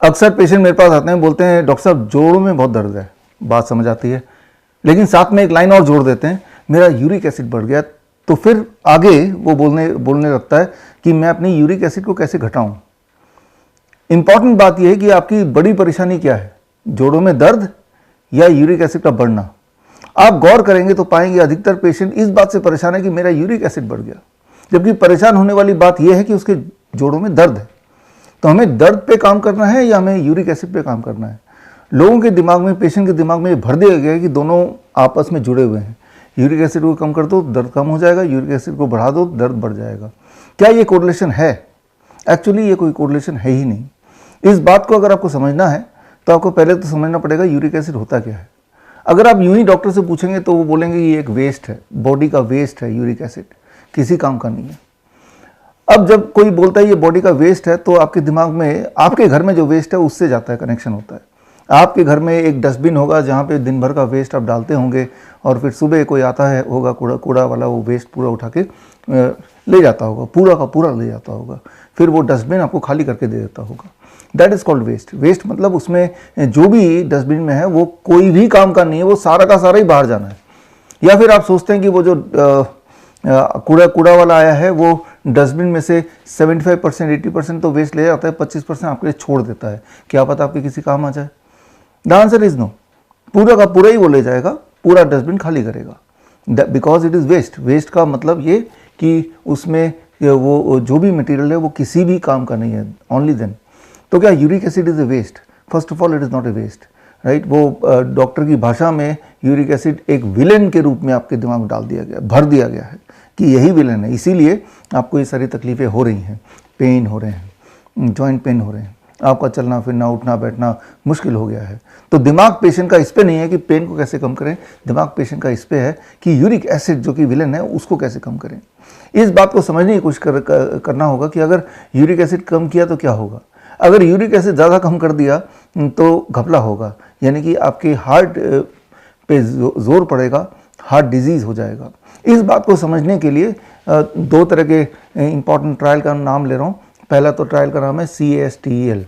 अक्सर पेशेंट मेरे पास आते हैं, बोलते हैं डॉक्टर साहब जोड़ों में बहुत दर्द है, बात समझ आती है, लेकिन साथ में एक लाइन और जोड़ देते हैं, मेरा यूरिक एसिड बढ़ गया। तो फिर आगे वो बोलने लगता है कि मैं अपनी यूरिक एसिड को कैसे घटाऊं। इंपॉर्टेंट बात यह है कि आपकी बड़ी परेशानी क्या है, जोड़ों में दर्द या यूरिक एसिड का बढ़ना। आप गौर करेंगे तो पाएंगे अधिकतर पेशेंट इस बात से परेशान है कि मेरा यूरिक एसिड बढ़ गया, जबकि परेशान होने वाली बात यह है कि उसके जोड़ों में दर्द है। तो हमें दर्द पे काम करना है या हमें यूरिक एसिड पे काम करना है। लोगों के दिमाग में, पेशेंट के दिमाग में ये भर दिया गया है कि दोनों आपस में जुड़े हुए हैं। यूरिक एसिड को कम कर दो दर्द कम हो जाएगा, यूरिक एसिड को बढ़ा दो दर्द बढ़ जाएगा। क्या ये कोरिलेशन है? एक्चुअली ये कोई कोरिलेशन है ही नहीं। इस बात को अगर आपको समझना है तो आपको पहले तो समझना पड़ेगा यूरिक एसिड होता क्या है। अगर आप यूं ही डॉक्टर से पूछेंगे तो वो बोलेंगे ये एक वेस्ट है, बॉडी का वेस्ट है, यूरिक एसिड किसी काम का नहीं है। अब जब कोई बोलता है ये बॉडी का वेस्ट है, तो आपके दिमाग में आपके घर में जो वेस्ट है उससे जाता है, कनेक्शन होता है। आपके घर में एक डस्टबिन होगा जहाँ पे दिन भर का वेस्ट आप डालते होंगे, और फिर सुबह कोई आता है होगा कूड़ा वाला, वो वेस्ट पूरा उठा के ले जाता होगा, पूरा का पूरा ले जाता होगा, फिर वो डस्टबिन आपको खाली करके दे देता होगा। That is called waste. Waste मतलब उसमें जो भी डस्टबिन में है वो कोई भी काम का नहीं है, वो सारा का सारा ही बाहर जाना है। या फिर आप सोचते हैं कि वो जो कूड़ा वाला आया है वो डस्टबिन में से 75% 80% तो वेस्ट ले जाता है, 25% आपके लिए छोड़ देता है, क्या पता आपके किसी काम आ जाए। द आंसर इज नो, पूरा का पूरा ही वो ले जाएगा, पूरा डस्टबिन खाली करेगा, because it is waste. Waste का मतलब ये कि उसमें वो जो भी मटेरियल है वो किसी भी काम का नहीं है, ओनली देन। तो क्या uric acid is a waste? First of all it is not a waste, right. वो डॉक्टर की भाषा में यूरिक एसिड एक विलेन के रूप में आपके दिमाग में डाल दिया गया, भर दिया गया है कि यही विलेन है, इसीलिए आपको ये सारी तकलीफ़ें हो रही हैं, पेन हो रहे हैं, जॉइंट पेन हो रहे हैं, आपका चलना फिरना उठना बैठना मुश्किल हो गया है। तो दिमाग पेशेंट का इस पे नहीं है कि पेन को कैसे कम करें, दिमाग पेशेंट का इस पे है कि यूरिक एसिड जो कि विलेन है उसको कैसे कम करें। इस बात को समझने की कोशिश करना होगा कि अगर यूरिक एसिड कम किया तो क्या होगा। अगर यूरिक एसिड ज़्यादा कम कर दिया तो घपला होगा, यानी कि आपके हार्ट पे जोर पड़ेगा, हार्ट डिजीज़ हो जाएगा। इस बात को समझने के लिए दो तरह के इम्पॉर्टेंट ट्रायल का नाम ले रहा हूँ। पहला तो ट्रायल का नाम है CASTEL,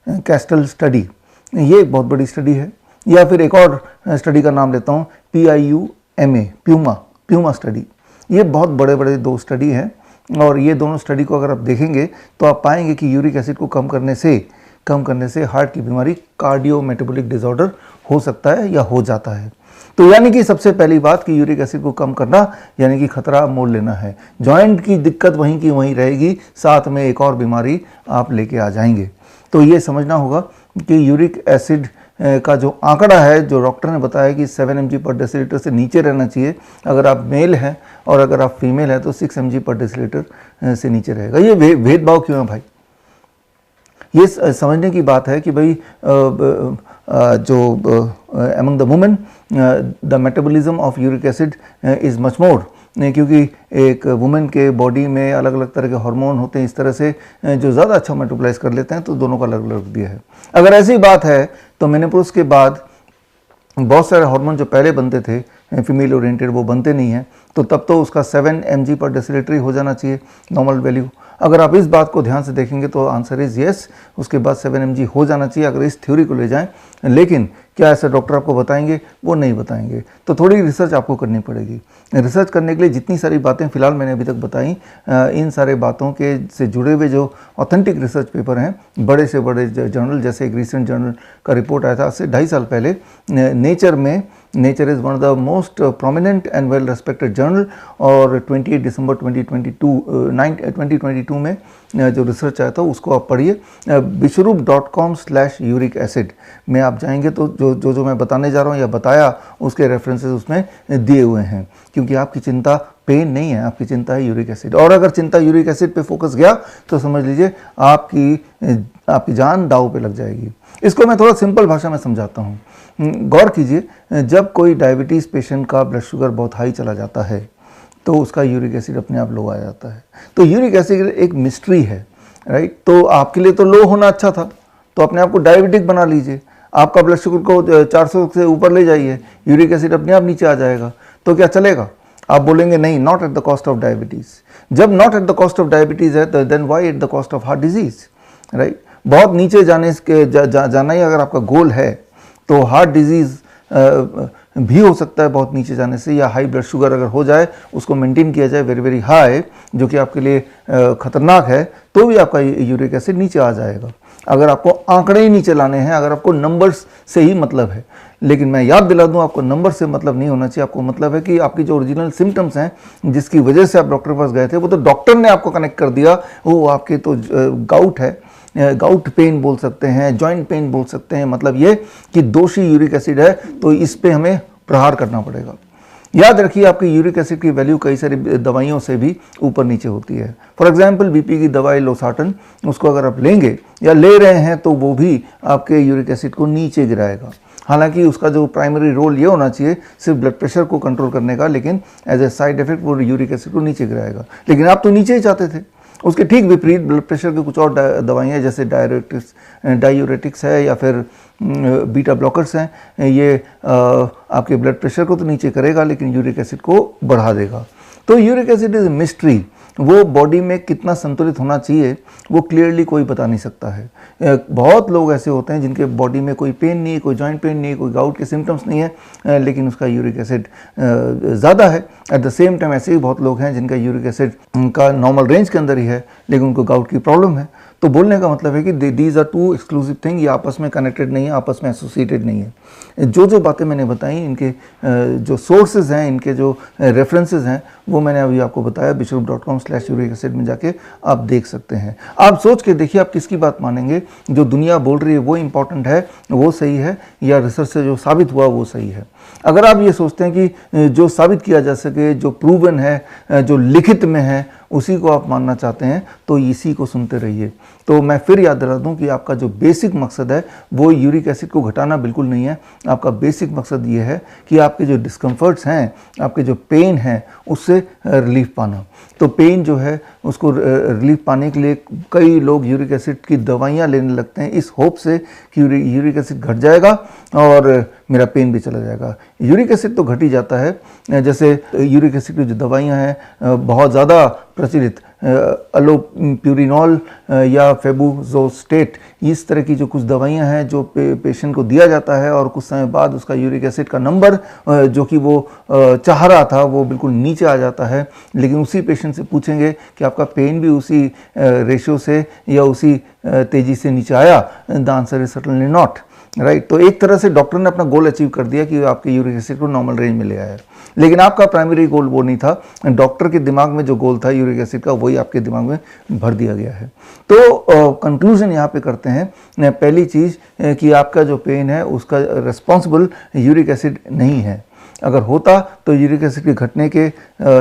कैस्टल स्टडी, ये एक बहुत बड़ी स्टडी है। या फिर एक और स्टडी का नाम लेता हूँ PIUMA, प्यूमा स्टडी। ये बहुत बड़े बड़े दो स्टडी हैं, और ये दोनों स्टडी को अगर आप देखेंगे तो आप पाएंगे कि यूरिक एसिड को कम करने से हार्ट की बीमारी, कार्डियो मेटाबॉलिक डिसऑर्डर हो सकता है या हो जाता है। तो यानी कि सबसे पहली बात कि यूरिक एसिड को कम करना यानी कि खतरा मोल लेना है। जॉइंट की दिक्कत वहीं की वहीं रहेगी, साथ में एक और बीमारी आप लेके आ जाएंगे। तो ये समझना होगा कि यूरिक एसिड का जो आंकड़ा है, जो डॉक्टर ने बताया कि 7 mg/dL से नीचे रहना चाहिए, अगर आप मेल हैं, और अगर आप फीमेल हैं तो 6 mg/dL से नीचे रहेगा। ये भेदभाव क्यों है भाई? ये समझने की बात है कि भाई जो among the women the metabolism of uric acid is much more, क्योंकि एक वुमेन के बॉडी में अलग अलग तरह के हार्मोन होते हैं, इस तरह से जो ज़्यादा अच्छा मेटाबोलाइज कर लेते हैं, तो दोनों का अलग अलग दिया है। अगर ऐसी बात है तो मेनोपॉज के बाद बहुत सारे हार्मोन जो पहले बनते थे फीमेल ओरिएंटेड, वो बनते नहीं हैं, तो तब तो उसका 7 mg/dL हो जाना चाहिए नॉर्मल वैल्यू। अगर आप इस बात को ध्यान से देखेंगे तो आंसर इज़ येस, उसके बाद 7 mg हो जाना चाहिए अगर इस थ्योरी को ले जाएं। लेकिन क्या ऐसा डॉक्टर आपको बताएंगे? वो नहीं बताएंगे। तो थोड़ी रिसर्च आपको करनी पड़ेगी। रिसर्च करने के लिए जितनी सारी बातें फिलहाल मैंने अभी तक बताई, इन सारे बातों के से जुड़े हुए जो ऑथेंटिक रिसर्च पेपर हैं, बड़े से बड़े जर्नल, जैसे एक रिसेंट जर्नल का रिपोर्ट आया था आज से 2.5 साल पहले नेचर में, nature is one of the most prominent and well respected journal, और 28 दिसंबर 2022 में जो रिसर्च आया था उसको आप पढ़िए। विश्वरूप.com/uric acid में आप जाएंगे तो जो मैं बताने जा रहा हूँ या बताया, उसके रेफरेंसेस उसमें दिए हुए हैं। क्योंकि आपकी चिंता पेन नहीं है, आपकी चिंता है यूरिक एसिड, और अगर चिंता यूरिक एसिड पे फोकस गया तो समझ लीजिए आपकी जान दांव पे लग जाएगी। इसको मैं थोड़ा सिंपल भाषा में समझाता हूँ। गौर कीजिए, जब कोई डायबिटीज़ पेशेंट का ब्लड शुगर बहुत हाई चला जाता है तो उसका यूरिक एसिड अपने आप लो आ जाता है। तो यूरिक एसिड एक मिस्ट्री है, राइट। तो आपके लिए तो लो होना अच्छा था, तो अपने आप को डायबिटिक बना लीजिए, आपका ब्लड शुगर को 400 से ऊपर ले जाइए, यूरिक एसिड अपने आप नीचे आ जाएगा। तो क्या चलेगा? आप बोलेंगे नहीं, not at the cost of diabetes. जब not at the cost of diabetes है तो then why at the cost of heart disease, right. बहुत नीचे जाने के जाना ही अगर आपका गोल है तो हार्ट डिजीज़ भी हो सकता है बहुत नीचे जाने से, या हाई ब्लड शुगर अगर हो जाए, उसको मेंटेन किया जाए वेरी वेरी हाई, जो कि आपके लिए खतरनाक है, तो भी आपका यूरिक एसिड नीचे आ जाएगा। अगर आपको आंकड़े ही नीचे लाने हैं, अगर आपको नंबर्स से ही मतलब है, लेकिन मैं याद दिला दूं आपको नंबर से मतलब नहीं होना चाहिए। आपको मतलब है कि आपकी जो ओरिजिनल सिम्टम्स हैं जिसकी वजह से आप डॉक्टर के पास गए थे, वो तो डॉक्टर ने आपको कनेक्ट कर दिया, वो आपके तो गाउट है, गाउट पेन बोल सकते हैं, जॉइंट पेन बोल सकते हैं। मतलब ये कि दोषी यूरिक एसिड है, तो इस पे हमें प्रहार करना पड़ेगा। याद रखिए आपकी यूरिक एसिड की वैल्यू कई सारी दवाइयों से भी ऊपर नीचे होती है। फॉर एग्जांपल बीपी की दवाई लोसार्टन, उसको अगर आप लेंगे या ले रहे हैं तो वो भी आपके यूरिक एसिड को नीचे गिराएगा। हालांकि उसका जो प्राइमरी रोल ये होना चाहिए सिर्फ ब्लड प्रेशर को कंट्रोल करने का, लेकिन एज ए साइड इफेक्ट वो यूरिक एसिड को नीचे गिराएगा। लेकिन आप तो नीचे ही चाहते थे। उसके ठीक विपरीत ब्लड प्रेशर के कुछ और दवाइयाँ जैसे डायूरेटिक्स है या फिर बीटा ब्लॉकर्स हैं, ये आपके ब्लड प्रेशर को तो नीचे करेगा लेकिन यूरिक एसिड को बढ़ा देगा। तो यूरिक एसिड इज मिस्ट्री, वो बॉडी में कितना संतुलित होना चाहिए वो क्लियरली कोई बता नहीं सकता है। बहुत लोग ऐसे होते हैं जिनके बॉडी में कोई पेन नहीं है, कोई जॉइंट पेन नहीं है, कोई गाउट के सिम्टम्स नहीं है, लेकिन उसका यूरिक एसिड ज़्यादा है। एट द सेम टाइम ऐसे ही बहुत लोग हैं जिनका यूरिक एसिड का नॉर्मल रेंज के अंदर ही है, लेकिन उनको गाउट की प्रॉब्लम है। तो बोलने का मतलब है कि these are two exclusive thing, ये आपस में कनेक्टेड नहीं है, आपस में एसोसिएटेड नहीं है। जो बातें मैंने बताई, इनके जो सोर्सेज हैं, इनके जो रेफरेंसेज हैं, वो मैंने अभी आपको बताया। bishop.com/uric acid में जाके आप देख सकते हैं। आप सोच के देखिए आप किसकी बात मानेंगे, जो दुनिया बोल रही है वो इम्पॉर्टेंट है, वो सही है, या रिसर्च से जो साबित हुआ वो सही है। अगर आप ये सोचते हैं कि जो साबित किया जा सके, जो प्रूवन है, जो लिखित में है, उसी को आप मानना चाहते हैं, तो इसी को सुनते रहिए। तो मैं फिर याद दिला दूं कि आपका जो बेसिक मकसद है वो यूरिक एसिड को घटाना बिल्कुल नहीं है। आपका बेसिक मकसद ये है कि आपके जो डिस्कम्फर्ट्स हैं, आपके जो पेन है, उससे रिलीफ पाना। तो पेन जो है उसको रिलीफ पाने के लिए कई लोग यूरिक एसिड की दवाइयाँ लेने लगते हैं इस होप से कि यूरिक एसिड घट जाएगा और मेरा पेन भी चला जाएगा। यूरिक एसिड तो घट ही जाता है। जैसे यूरिक एसिड की जो दवाइयाँ हैं बहुत ज़्यादा प्रचलित, अलोप्यूरिनॉल या फेबुजोस्टेट, इस तरह की जो कुछ दवाइयाँ हैं जो पेशेंट को दिया जाता है, और कुछ समय बाद उसका यूरिक एसिड का नंबर जो कि वो चाह रहा था वो बिल्कुल नीचे आ जाता है। लेकिन उसी पेशेंट से पूछेंगे कि आपका पेन भी उसी रेशियो से या उसी तेज़ी से नीचे आया, the answer is certainly not, right. तो एक तरह से डॉक्टर ने अपना गोल अचीव कर दिया कि आपके यूरिक एसिड को नॉर्मल रेंज में ले आया, लेकिन आपका प्राइमरी गोल वो नहीं था। डॉक्टर के दिमाग में जो गोल था यूरिक एसिड का, वही आपके दिमाग में भर दिया गया है। तो कंक्लूजन यहाँ पे करते हैं। पहली चीज़ कि आपका जो पेन है उसका रिस्पॉन्सिबल यूरिक एसिड नहीं है। अगर होता तो यूरिक एसिड के घटने के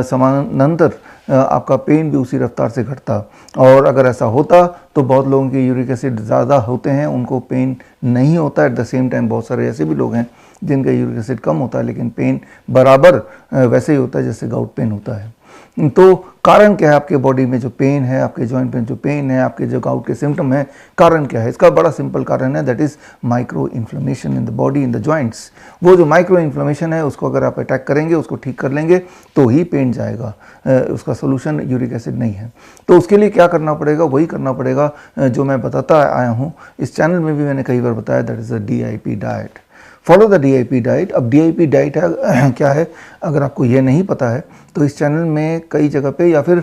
समानांतर आपका पेन भी उसी रफ्तार से घटता, और अगर ऐसा होता तो बहुत लोगों के यूरिक एसिड ज़्यादा होते हैं, उनको पेन नहीं होता। एट द सेम टाइम बहुत सारे ऐसे भी लोग हैं जिनका यूरिक एसिड कम होता है लेकिन पेन बराबर वैसे ही होता है जैसे गाउट पेन होता है। तो कारण क्या है आपके बॉडी में जो पेन है, आपके जॉइंट में जो पेन है, आपके जो गाउट के सिम्टम है, कारण क्या है? इसका बड़ा सिंपल कारण है, that is micro inflammation in the body, in the joints. वो जो माइक्रो इन्फ्लेमेशन है उसको अगर आप अटैक करेंगे, उसको ठीक कर लेंगे तो ही पेन जाएगा। उसका सोल्यूशन यूरिक एसिड नहीं है। तो उसके लिए क्या करना पड़ेगा? वही करना पड़ेगा जो मैं बताता आया हूँ, इस चैनल में भी मैंने कई बार बताया, that is the DIP diet. Follow the DIP diet. अब DIP डाइट है क्या है, अगर आपको ये नहीं पता है तो इस चैनल में कई जगह पे, या फिर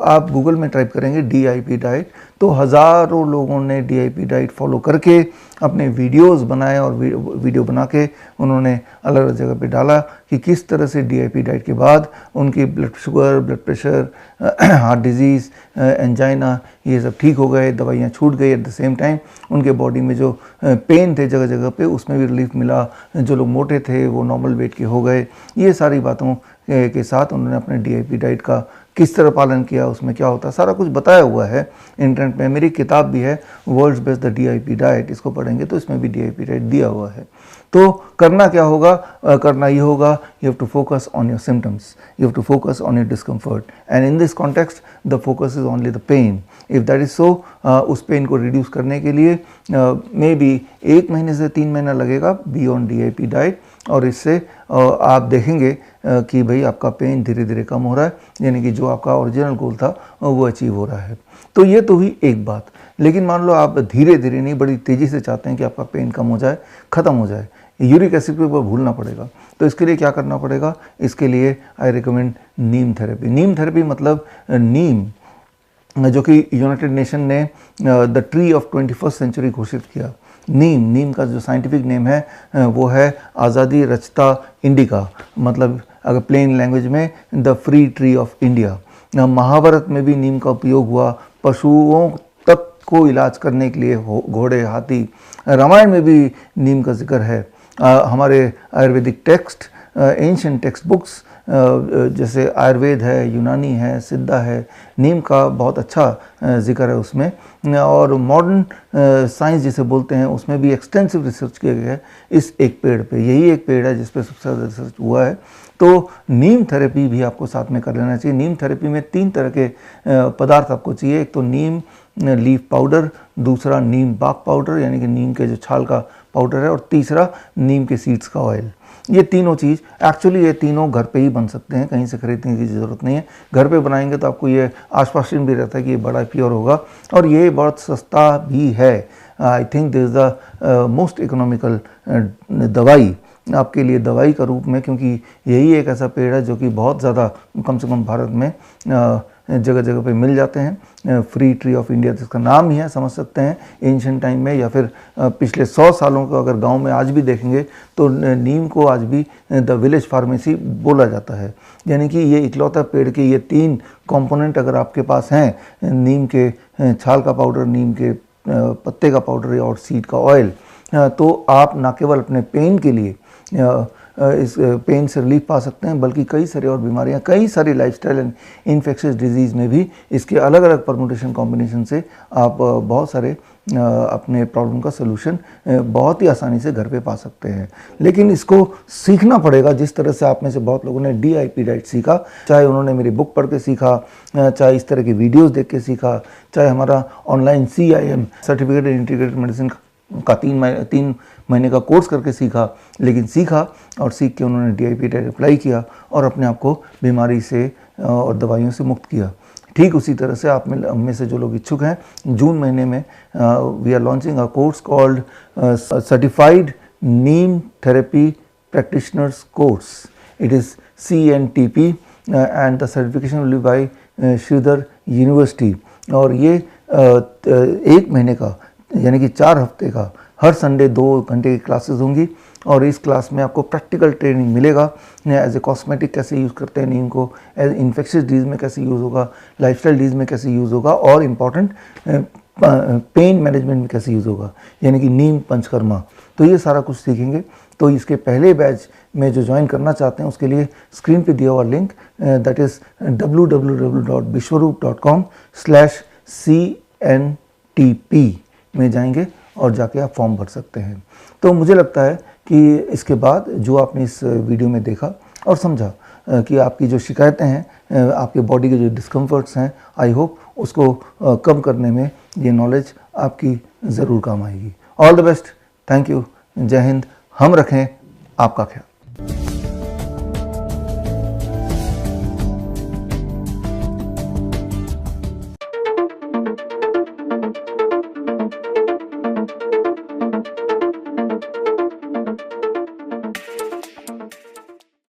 आप गूगल में टाइप करेंगे DIP डाइट, तो हज़ारों लोगों ने DIP डाइट फॉलो करके अपने वीडियोस बनाए, और वीडियो बना के उन्होंने अलग अलग जगह पे डाला कि किस तरह से DIP डाइट के बाद उनकी blood sugar, blood pressure, heart disease, angina, ये सब ठीक हो गए, दवाइयाँ छूट गई। एट द सेम टाइम उनके बॉडी में जो पेन थे जगह जगह पे, उसमें भी रिलीफ मिला। जो लोग मोटे थे वो नॉर्मल वेट के हो गए। ये सारी बातों के साथ उन्होंने अपने DIP डाइट का किस तरह पालन किया, उसमें क्या होता है, सारा कुछ बताया हुआ है इंटरनेट पे। मेरी किताब भी है world's best the DIP diet, इसको पढ़ेंगे तो इसमें भी DIP डाइट दिया हुआ है। तो करना क्या होगा? करना ये होगा, you have to focus on your symptoms, you have to focus on your discomfort, and in this context the focus is only the pain. If that is so, उस पेन को रिड्यूस करने के लिए मे बी 1 महीने से 3 महीना लगेगा, be on DIP diet. और इससे आप देखेंगे कि भाई आपका पेन धीरे धीरे कम हो रहा है, यानी कि जो आपका ओरिजिनल गोल था वो अचीव हो रहा है। तो ये तो हुई एक बात। लेकिन मान लो आप धीरे धीरे नहीं, बड़ी तेज़ी से चाहते हैं कि आपका पेन कम हो जाए, ख़त्म हो जाए, यूरिक एसिड के ऊपर भूलना पड़ेगा। तो इसके लिए क्या करना पड़ेगा? इसके लिए I recommend neem therapy. Neem therapy मतलब नीम, जो कि यूनाइटेड नेशन ने the tree of 21st century घोषित किया। नीम का जो साइंटिफिक नेम है वो है आज़ादी रचता इंडिका, मतलब अगर प्लेन लैंग्वेज में the free tree of India. Mahabharata में भी नीम का उपयोग हुआ पशुओं तक को इलाज करने के लिए, घोड़े, हाथी। रामायण में भी नीम का जिक्र है। हमारे Ayurvedic text, ancient text books जैसे आयुर्वेद है, यूनानी है, सिद्धा है, नीम का बहुत अच्छा जिक्र है उसमें। और मॉडर्न साइंस जिसे बोलते हैं उसमें भी एक्सटेंसिव रिसर्च किया गया है इस एक पेड़ पे। यही एक पेड़ है जिस पे सबसे ज़्यादा रिसर्च हुआ है। तो नीम थेरेपी भी आपको साथ में कर लेना चाहिए। नीम थेरेपी में 3 तरह के पदार्थ आपको चाहिए। एक तो नीम लीफ पाउडर, दूसरा नीम बाक पाउडर यानी कि नीम के जो छाल का पाउडर है, और तीसरा नीम के सीड्स का ऑयल। ये तीनों चीज़ एक्चुअली ये तीनों घर पे ही बन सकते हैं, कहीं से खरीदने की ज़रूरत नहीं है। घर पे बनाएंगे तो आपको ये आश्वासन भी रहता है कि ये बड़ा प्योर होगा, और ये बहुत सस्ता भी है। I think this is the most economical दवाई आपके लिए, दवाई का रूप में, क्योंकि यही एक ऐसा पेड़ है जो कि बहुत ज़्यादा, कम से कम भारत में जगह जगह पे मिल जाते हैं। फ्री ट्री ऑफ इंडिया जिसका नाम ही है, समझ सकते हैं। एंशिएंट टाइम में या फिर पिछले 100 सालों को अगर गांव में आज भी देखेंगे तो नीम को आज भी द विलेज फार्मेसी बोला जाता है। यानी कि ये इकलौता पेड़ के ये 3 कंपोनेंट अगर आपके पास हैं, नीम के छाल का पाउडर, नीम के पत्ते का पाउडर और सीड का ऑयल, तो आप न केवल अपने पेन के लिए इस पेन से रिलीफ पा सकते हैं, बल्कि कई सारी और बीमारियां, कई सारी लाइफस्टाइल एंड इन्फेक्शियस डिजीज़ में भी इसके अलग अलग परमुटेशन कॉम्बिनेशन से आप बहुत सारे अपने प्रॉब्लम का सलूशन बहुत ही आसानी से घर पे पा सकते हैं। लेकिन इसको सीखना पड़ेगा। जिस तरह से आप में से बहुत लोगों ने DIP डाइट सीखा, चाहे उन्होंने मेरी बुक पढ़ के सीखा, चाहे इस तरह की वीडियोज़ देख के सीखा, चाहे हमारा online CIM certificate in integrated medicine का 3 महीने का कोर्स करके सीखा। लेकिन सीखा और सीख के उन्होंने DIP डाइट अप्लाई किया और अपने आप को बीमारी से और दवाइयों से मुक्त किया। ठीक उसी तरह से आप में से जो लोग इच्छुक हैं, जून महीने में we are launching a course called certified neem therapy practitioners course. It is CNTP and the certification will be by Shridhar university. और ये 1 महीने का यानी कि 4 हफ्ते का हर संडे 2 घंटे की क्लासेस होंगी, और इस क्लास में आपको प्रैक्टिकल ट्रेनिंग मिलेगा। एज ए कॉस्मेटिक कैसे यूज़ करते हैं नीम को, एज इन्फेक्शियस डिजीज़ में कैसे यूज़ होगा, लाइफस्टाइल डिजीज़ में कैसे यूज़ होगा, और इम्पॉर्टेंट पेन मैनेजमेंट में कैसे यूज़ होगा, यानी कि नीम पंचकर्मा। तो ये सारा कुछ सीखेंगे। तो इसके पहले बैच में जो ज्वाइन करना चाहते हैं उसके लिए स्क्रीन पे दिया हुआ लिंक, दैट इज़ www.bishwaroop.com/CNTP में जाएंगे और जाके आप फॉर्म भर सकते हैं। तो मुझे लगता है कि इसके बाद जो आपने इस वीडियो में देखा और समझा कि आपकी जो शिकायतें हैं, आपके बॉडी के जो डिस्कम्फर्ट्स हैं, आई होप उसको कम करने में ये नॉलेज आपकी ज़रूर काम आएगी। All the best, thank you, जय हिंद। हम रखें आपका ख्याल।